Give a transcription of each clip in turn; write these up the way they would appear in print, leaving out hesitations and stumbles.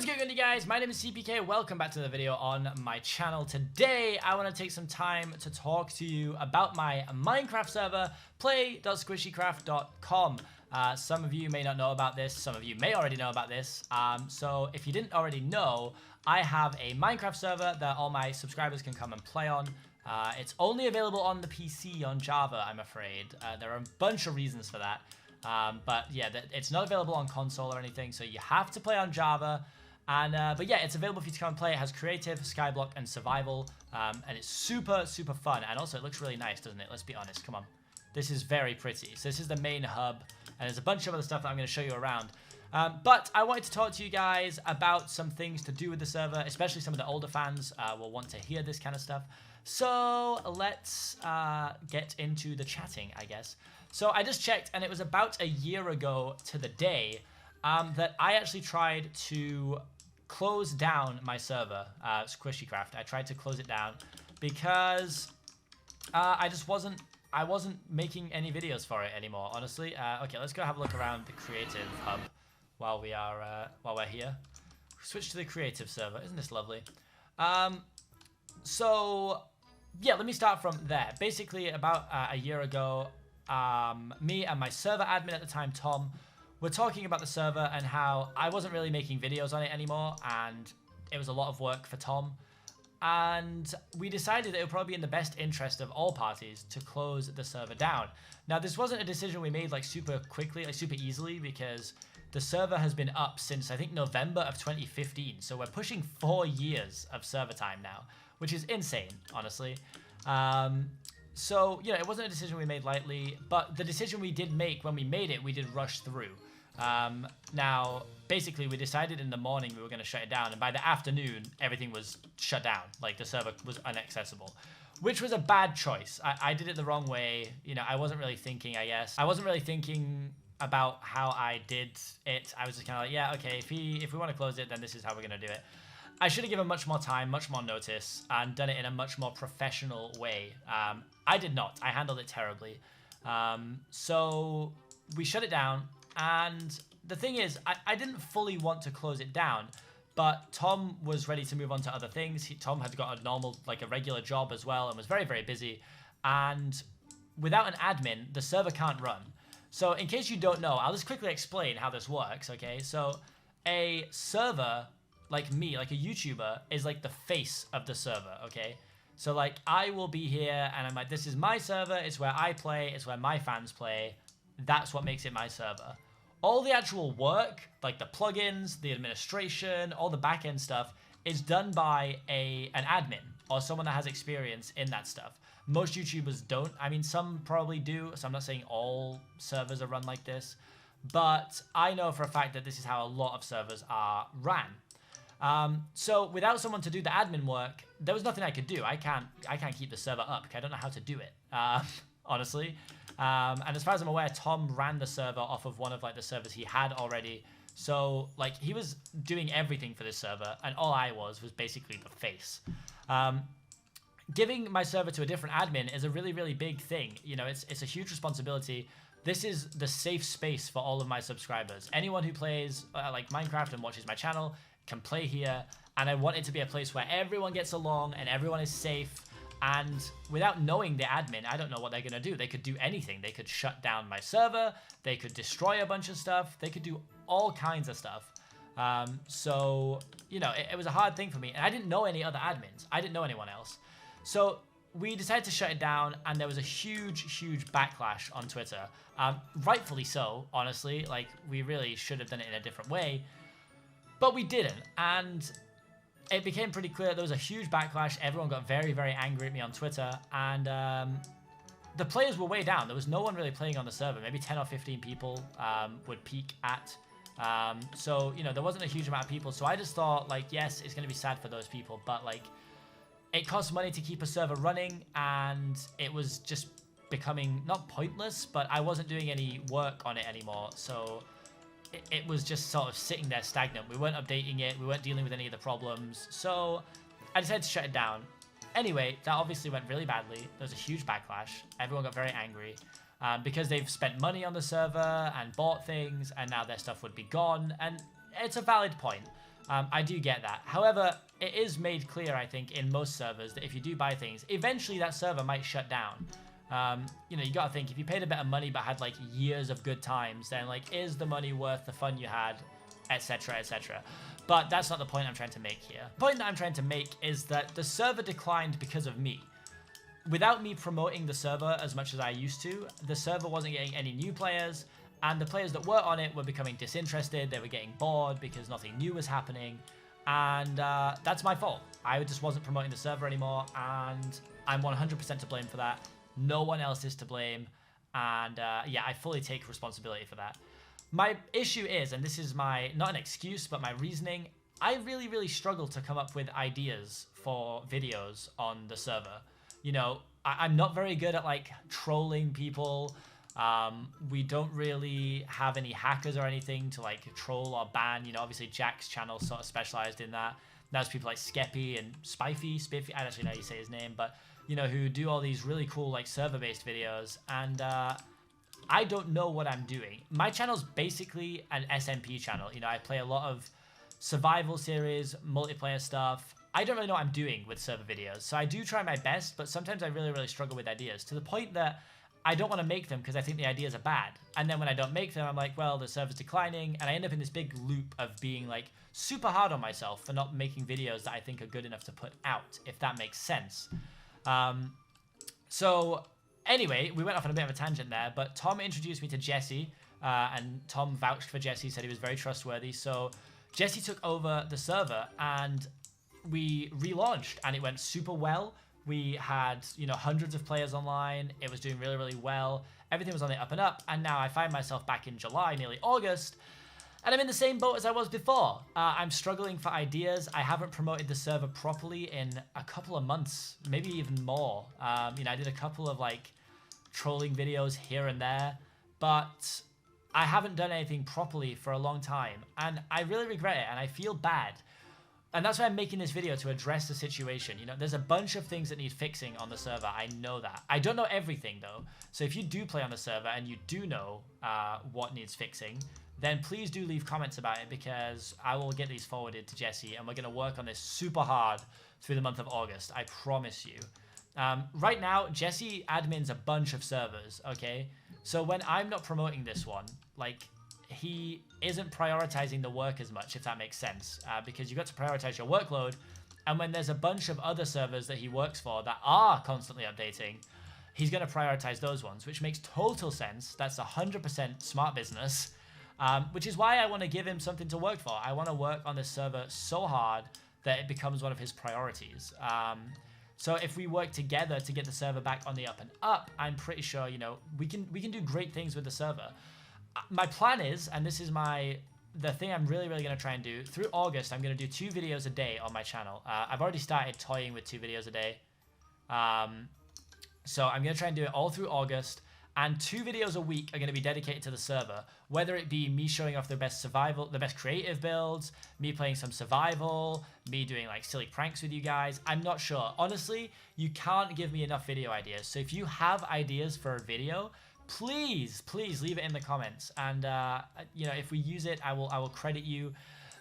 going on, you guys? My name is Seapeekay. Welcome back to the video on my channel. Today, I want to take some time to talk to you about my Minecraft server, play.squishycraft.com. Some of you may not know about this. Some of you may already know about this. So if you didn't already know, I have a Minecraft server that all my subscribers can come and play on. It's only available on the PC on Java, I'm afraid. There are a bunch of reasons for that. But yeah, it's not available on console or anything, so you have to play on Java. But yeah, it's available for you to come and play. It has creative, skyblock, and survival, and it's super fun. And also, it looks really nice, doesn't it? Let's be honest. Come on, this is very pretty. So this is the main hub, and there's a bunch of other stuff that I'm going to show you around. But I wanted to talk to you guys about some things to do with the server, especially some of the older fans will want to hear this kind of stuff. So let's get into the chatting, I guess. So I just checked, and it was about a year ago to the day that I actually tried to close down my server, Squishycraft. I tried to close it down because I wasn't making any videos for it anymore, honestly. Okay, let's go have a look around the creative hub while we're here. Switch to the creative server. Isn't this lovely? So yeah, let me start from there. Basically, about a year ago, me and my server admin at the time, Tom, were talking about the server and how I wasn't really making videos on it anymore, and it was a lot of work for Tom. And we decided that it would probably be in the best interest of all parties to close the server down. Now, this wasn't a decision we made like super quickly, like super easily, because the server has been up since I think November of 2015. So we're pushing 4 years of server time now, which is insane, honestly. So, you know, it wasn't a decision we made lightly, but the decision we did make when we made it, we did rush through. Now, basically, we decided in the morning we were going to shut it down, and by the afternoon, everything was shut down. Like, the server was inaccessible, which was a bad choice. I did it the wrong way. You know, I wasn't really thinking, I guess. I wasn't really thinking about how I did it. I was just kind of like, yeah, okay, if we want to close it, then this is how we're going to do it. I should have given much more time, much more notice, and done it in a much more professional way. I did not. I handled it terribly. So we shut it down, and the thing is, I didn't fully want to close it down, but Tom was ready to move on to other things. Tom had got a normal, like a regular job as well, and was very busy. And without an admin, the server can't run. So in case you don't know, I'll just quickly explain how this works, okay? So a server, like me, like a YouTuber, is like the face of the server, okay? So like I will be here and I'm like, this is my server, it's where I play, it's where my fans play. That's what makes it my server. All the actual work, like the plugins, the administration, all the back-end stuff is done by an admin or someone that has experience in that stuff. Most YouTubers don't. I mean, some probably do, so I'm not saying all servers are run like this, but I know for a fact that this is how a lot of servers are ran. So without someone to do the admin work, there was nothing I could do. I can't keep the server up. I don't know how to do it, honestly. And as far as I'm aware, Tom ran the server off of one of like the servers he had already. So like he was doing everything for this server, and all I was basically the face. Giving my server to a different admin is a really big thing. You know, it's a huge responsibility. This is the safe space for all of my subscribers. Anyone who plays like Minecraft and watches my channel can play here, and I want it to be a place where everyone gets along and everyone is safe. And without knowing the admin, I don't know what they're gonna do. They could do anything. They could shut down my server, they could destroy a bunch of stuff, they could do all kinds of stuff. So, you know, it was a hard thing for me, and I didn't know any other admins. I didn't know anyone else. So we decided to shut it down, and there was a huge backlash on Twitter. Rightfully so, honestly. Like, we really should have done it in a different way. But we didn't, and it became pretty clear there was a huge backlash. Everyone got very angry at me on Twitter, and the players were way down. There was no one really playing on the server. Maybe 10 or 15 people would peak at. So, you know, there wasn't a huge amount of people. So I just thought, like, yes, it's going to be sad for those people, but, like, it costs money to keep a server running, and it was just becoming, not pointless, but I wasn't doing any work on it anymore. So it was just sort of sitting there stagnant. We weren't updating it. We weren't dealing with any of the problems. So I decided to shut it down. Anyway, that obviously went really badly. There was a huge backlash. Everyone got very angry because they've spent money on the server and bought things, and now their stuff would be gone. And it's a valid point. I do get that. However, it is made clear, I think, in most servers that if you do buy things, eventually that server might shut down. You know, you gotta think, if you paid a bit of money but had like years of good times, then like, is the money worth the fun you had, etc, etc. But that's not the point I'm trying to make here. The point that I'm trying to make is that the server declined because of me. Without me promoting the server as much as I used to, the server wasn't getting any new players, and the players that were on it were becoming disinterested, they were getting bored because nothing new was happening, and that's my fault. I just wasn't promoting the server anymore, and I'm 100% to blame for that. No one else is to blame, and yeah, I fully take responsibility for that. My issue is, and this is my, not an excuse, but my reasoning, I really struggle to come up with ideas for videos on the server. You know, I'm not very good at like trolling people. We don't really have any hackers or anything to like troll or ban. You know, obviously Jack's channel sort of specialized in that. There's people like Skeppy and Spiffy, I don't actually know how you say his name, but you know, who do all these really cool like server-based videos, and I don't know what I'm doing. My channel's basically an SMP channel. You know, I play a lot of survival series, multiplayer stuff. I don't really know what I'm doing with server videos, so I do try my best, but sometimes I really struggle with ideas, to the point that I don't want to make them because I think the ideas are bad. And then when I don't make them, I'm like, well, the server's declining, and I end up in this big loop of being like super hard on myself for not making videos that I think are good enough to put out, if that makes sense. So anyway, we went off on a bit of a tangent there, but Tom introduced me to Jesse, and Tom vouched for Jesse, said he was very trustworthy. So Jesse took over the server, and we relaunched, and it went super well. We had, you know, hundreds of players online. It was doing really well. Everything was on the up and up, and now I find myself back in July, nearly August, and I'm in the same boat as I was before. I'm struggling for ideas. I haven't promoted the server properly in a couple of months, maybe even more. You know, I did a couple of like trolling videos here and there, but I haven't done anything properly for a long time, and I really regret it, and I feel bad. And that's why I'm making this video, to address the situation. You know, there's a bunch of things that need fixing on the server. I know that. I don't know everything though. So if you do play on the server and you do know what needs fixing, then please do leave comments about it, because I will get these forwarded to Jesse, and we're going to work on this super hard through the month of August. I promise you. Right now, Jesse admins a bunch of servers, okay? So when I'm not promoting this one, like, he isn't prioritizing the work as much, if that makes sense, because you've got to prioritize your workload, and when there's a bunch of other servers that he works for that are constantly updating, he's going to prioritize those ones, which makes total sense. That's 100% smart business, which is why I want to give him something to work for. I want to work on this server so hard that it becomes one of his priorities. So if we work together to get the server back on the up and up, I'm pretty sure, you know, we can do great things with the server. My plan is, and this is the thing I'm really going to try and do, through August, I'm going to do 2 videos a day on my channel. I've already started toying with 2 videos a day. So I'm going to try and do it all through August, and 2 videos a week are going to be dedicated to the server, whether it be me showing off the best creative builds, me playing some survival, me doing like silly pranks with you guys. I'm not sure. Honestly, you can't give me enough video ideas. So if you have ideas for a video, please leave it in the comments, and you know, if we use it, I will credit you,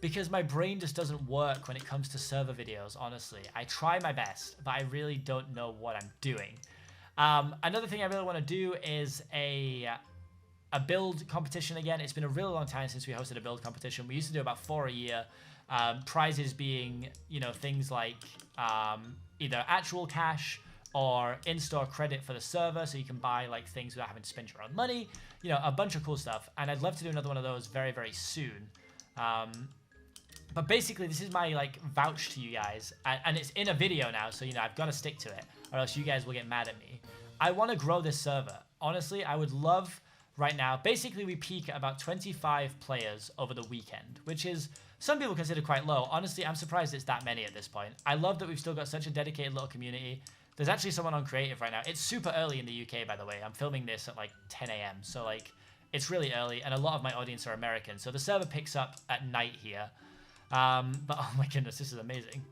because my brain just doesn't work when it comes to server videos. Honestly, I try my best, but I really don't know what I'm doing. Another thing I really want to do is a build competition again. It's been a really long time since we hosted a build competition. We used to do about 4 a year. Prizes being, you know, things like either actual cash or in-store credit for the server, so you can buy like things without having to spend your own money, you know, a bunch of cool stuff. And I'd love to do another one of those very soon. But basically, this is my like vouch to you guys, and it's in a video now, so you know, I've got to stick to it, or else you guys will get mad at me. I want to grow this server. Honestly, I would love, right now, basically we peak at about 25 players over the weekend, which is, some people consider quite low. Honestly, I'm surprised it's that many at this point. I love that we've still got such a dedicated little community. There's actually someone on creative right now. It's super early in the UK, by the way. I'm filming this at like 10 a.m. So like, it's really early, and a lot of my audience are American. So the server picks up at night here. But oh my goodness, this is amazing.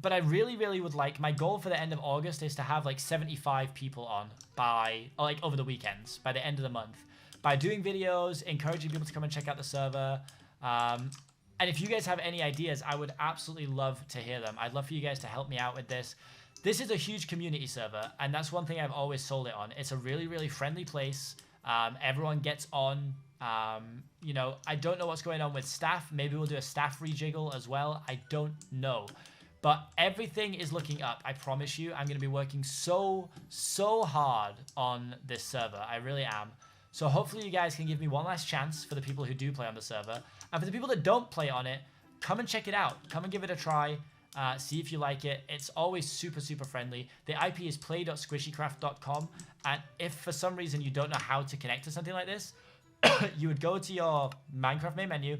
But I really would like, my goal for the end of August is to have like 75 people on by, or like over the weekends, by the end of the month. By doing videos, encouraging people to come and check out the server. And if you guys have any ideas, I would absolutely love to hear them. I'd love for you guys to help me out with this. This is a huge community server, and that's one thing I've always sold it on. It's a really, really friendly place. Everyone gets on. You know, I don't know what's going on with staff. Maybe we'll do a staff rejiggle as well. I don't know. But everything is looking up. I promise you, I'm going to be working so hard on this server. I really am. So hopefully you guys can give me one last chance for the people who do play on the server. And for the people that don't play on it, come and check it out. Come and give it a try. See if you like it. It's always super friendly. The IP is play.squishycraft.com. And if for some reason you don't know how to connect to something like this, you would go to your Minecraft main menu,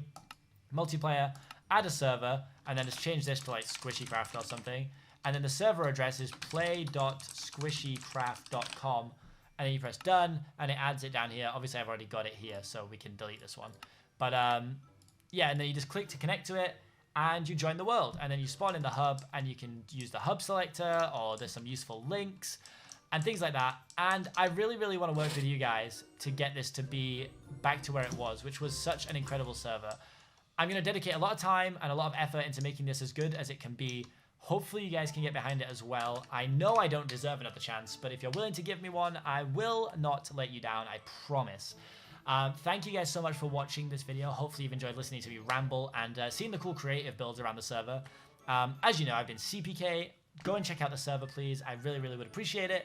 multiplayer, add a server, and then just change this to like squishycraft or something. And then the server address is play.squishycraft.com. And then you press done, and it adds it down here. Obviously, I've already got it here, so we can delete this one. But yeah, and then you just click to connect to it, and you join the world. And then you spawn in the hub, and you can use the hub selector, or there's some useful links, and things like that. And I really want to work with you guys to get this to be back to where it was, which was such an incredible server. I'm going to dedicate a lot of time and a lot of effort into making this as good as it can be. Hopefully you guys can get behind it as well. I know I don't deserve another chance, but if you're willing to give me one, I will not let you down, I promise. Thank you guys so much for watching this video. Hopefully you've enjoyed listening to me ramble and seeing the cool creative builds around the server. As you know, I've been Seapeekay. Go and check out the server, please. I really would appreciate it.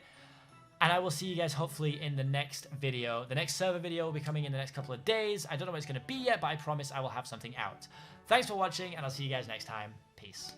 And I will see you guys hopefully in the next video. The next server video will be coming in the next couple of days. I don't know what it's going to be yet, but I promise I will have something out. Thanks for watching, and I'll see you guys next time. Peace.